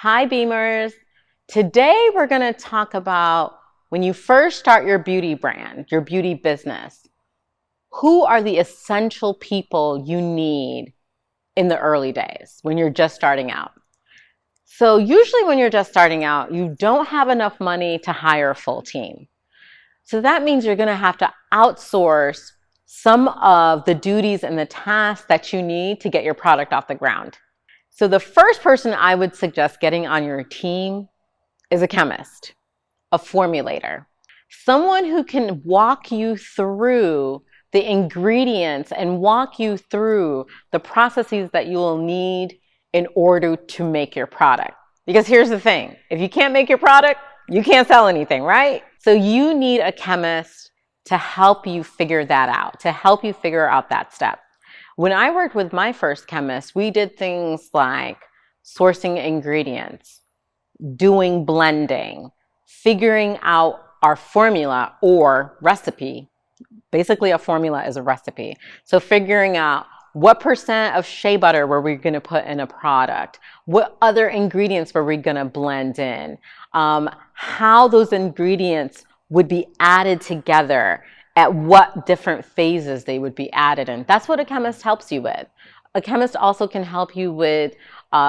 Hi, Beamers. Today we're going to talk about when you first start your beauty brand, your beauty business, who are the essential people you need in the early days when you're just starting out. So usually when you're just starting out, you don't have enough money to hire a full team. So that means you're going to have to outsource some of the duties and the tasks that you need to get your product off the ground. So the first person I would suggest getting on your team is a chemist, a formulator, someone who can walk you through the ingredients and walk you through the processes that you will need in order to make your product. Because here's the thing, if you can't make your product, you can't sell anything, right? So you need a chemist to help you figure that out, to help you figure out that step. When I worked with my first chemist, we did things like sourcing ingredients, doing blending, figuring out our formula or recipe. Basically, a formula is a recipe. So figuring out what percent of shea butter were we going to put in a product? What other ingredients were we going to blend in? How those ingredients would be added together, at what different phases they would be added in. That's what a chemist helps you with. A chemist also can help you with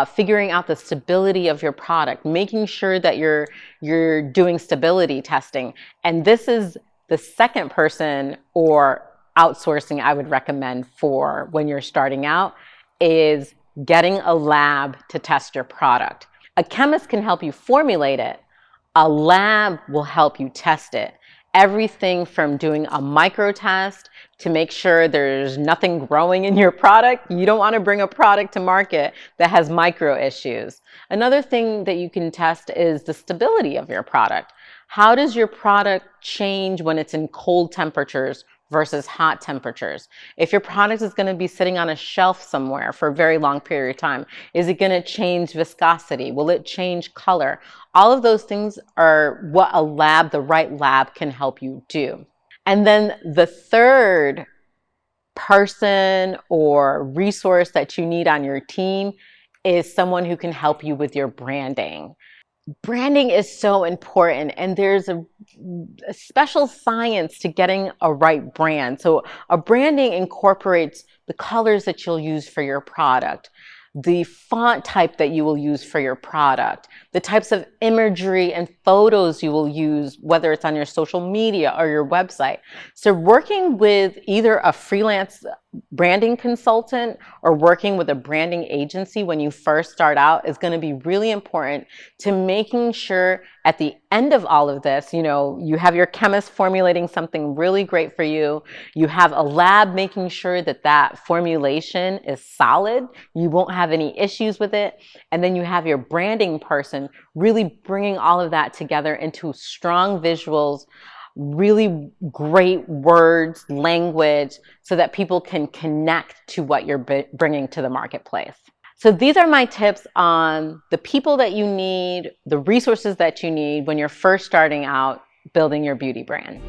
figuring out the stability of your product, making sure that you're doing stability testing. And this is the second person or outsourcing I would recommend for when you're starting out, is getting a lab to test your product. A chemist can help you formulate it. A lab will help you test it. Everything from doing a micro test to make sure there's nothing growing in your product. You don't want to bring a product to market that has micro issues. Another thing that you can test is the stability of your product. How does your product change when it's in cold temperatures versus hot temperatures? If your product is going to be sitting on a shelf somewhere for a very long period of time, is it going to change viscosity? Will it change color? All of those things are what the right lab can help you do. And then the third person or resource that you need on your team is someone who can help you with your branding. Branding is so important, and there's a special science to getting a right brand. So a branding incorporates the colors that you'll use for your product, the font type that you will use for your product, the types of imagery and photos you will use, whether it's on your social media or your website. So working with either a freelance branding consultant or working with a branding agency when you first start out is going to be really important to making sure at the end of all of this, you have your chemist formulating something really great for you. You have a lab making sure that that formulation is solid. You won't have any issues with it. And then you have your branding person really bringing all of that together into strong visuals, really great words, language, so that people can connect to what you're bringing to the marketplace. So these are my tips on the people that you need, the resources that you need when you're first starting out building your beauty brand.